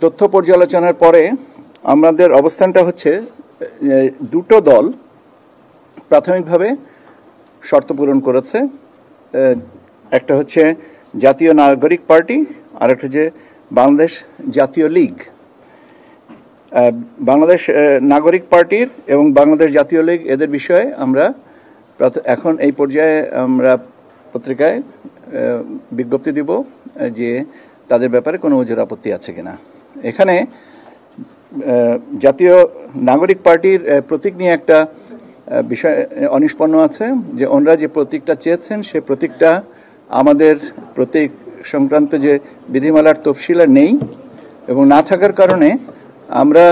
তথ্য পর্যালোচনার পরে আমাদের অবস্থানটা হচ্ছে দুটো দল প্রাথমিকভাবে শর্ত পূরণ করেছে। একটা হচ্ছে জাতীয় নাগরিক পার্টি আর একটা হচ্ছে বাংলাদেশ জাতীয় লীগ। বাংলাদেশ নাগরিক পার্টির এবং বাংলাদেশ জাতীয় লীগ এদের বিষয়ে আমরা এখন এই পর্যায়ে আমরা পত্রিকায় বিজ্ঞপ্তি দিব যে তাদের ব্যাপারে কোনো ওজোর আপত্তি আছে কিনা। এখানে জাতীয় নাগরিক পার্টির প্রতীক নিয়ে একটা বিষয় অনিষ্পন্ন আছে, যে ওনারা যে প্রতীকটা চেয়েছেন সে প্রতীকটা আমাদের প্রতীক সংক্রান্ত যে বিধিমালার তফসিলে নেই, এবং না থাকার কারণে আমরা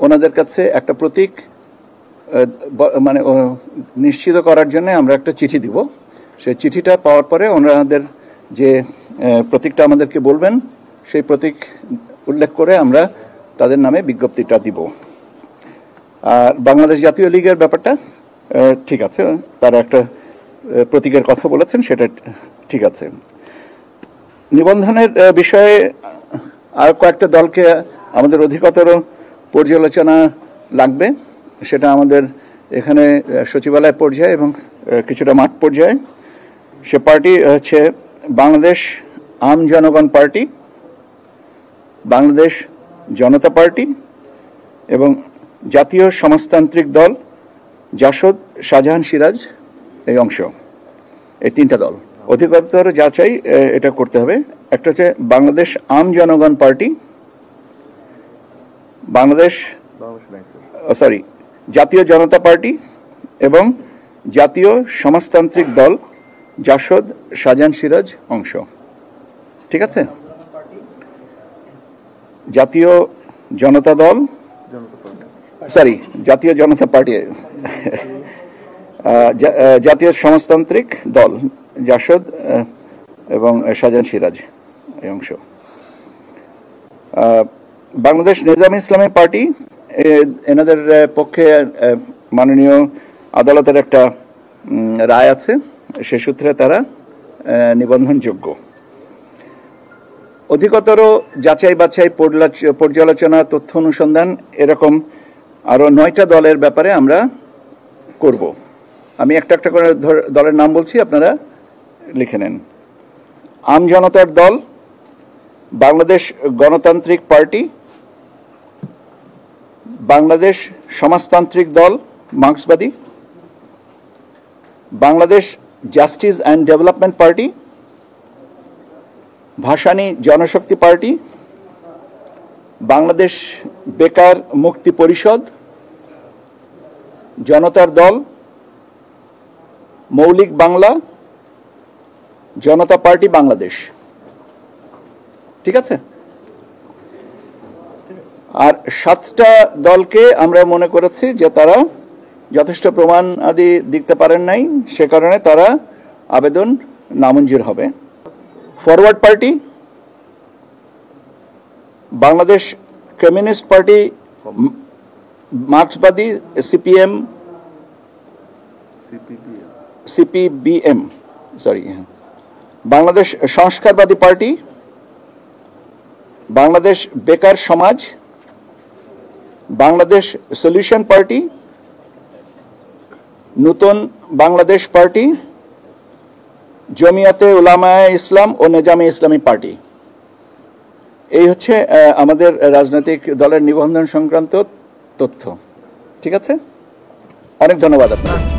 ওনাদের কাছে একটা প্রতীক মানে নিশ্চিত করার জন্য আমরা একটা চিঠি দিব। সেই চিঠিটা পাওয়ার পরে ওনাদের যে প্রতীকটা আমাদেরকে বলবেন সেই প্রতীক উল্লেখ করে আমরা তাদের নামে বিজ্ঞপ্তিটা দিব। আর বাংলাদেশ জাতীয় লীগের ব্যাপারটা ঠিক আছে, তারা একটা প্রতীকের কথা বলেছেন, সেটা ঠিক আছে। নিবন্ধনের বিষয়ে আর কয়েকটা দলকে আমাদের অধিকতর পর্যালোচনা লাগবে, সেটা আমাদের এখানে সচিবালয় পর্যায়ে এবং কিছুটা মাঠ পর্যায়ে। সে পার্টি হচ্ছে বাংলাদেশ আম জনগণ পার্টি, বাংলাদেশ জনতা পার্টি এবং জাতীয় সমাজতান্ত্রিক দল জাসদ শাহজাহান সিরাজ এই অংশ। এই তিনটা দল অধিকতর যাচাই এটা করতে হবে। একটা হচ্ছে বাংলাদেশ আম জনগণ পার্টি, জাতীয় জনতা পার্টি এবং জাতীয় সমাজতান্ত্রিক দল জাসদ শাহজাহান সিরাজ অংশ। ঠিক আছে? জাতীয় জনতা দল, জাতীয় জনতা পার্টি, জাতীয় সমাজতান্ত্রিক দল জাসদ এবং শাহজাহান সিরাজ এই অংশ। বাংলাদেশ নিজামী ইসলামী পার্টি, এনাদের পক্ষে মাননীয় আদালতের একটা রায় আছে, সে সূত্রে তারা নিবন্ধনযোগ্য। অধিকতর যাচাই বাছাই পর্যালোচনা তথ্য অনুসন্ধান এরকম আরো 9টা দলের ব্যাপারে আমরা করব। আমি একটা একটা করে দলের নাম বলছি, আপনারা লিখে নেন। আম জনতার দল, বাংলাদেশ গণতান্ত্রিক party, Bangladesh Samajtantrik Dal Marxbadi, Bangladesh justice and development party, Bhasani Janashakti party, Bangladesh বেকার মুক্তি পরিষদ, জনতার দল, মৌলিক বাংলা, জনতা পার্টি বাংলাদেশ। ঠিক আছে? আর 7টা দলকে আমরা মনে করেছি যে তারা যথেষ্ট প্রমাণ আদি দিতে পারেন নাই, সে কারণে তারা আবেদন নামঞ্জুর হবে। Forward party, Bangladesh communist party Marxbadi, CPBM, Bangladesh Sangskarbadi party, Bangladesh Bekar Samaj, Bangladesh solution party, নূতন বাংলাদেশ পার্টি, জমিয়াতে উলামায়ে ইসলাম ও নিজামে ইসলামী পার্টি। এই হচ্ছে আমাদের রাজনৈতিক দলের নিবন্ধন সংক্রান্ত তথ্য। ঠিক আছে? অনেক ধন্যবাদ আপনাদের।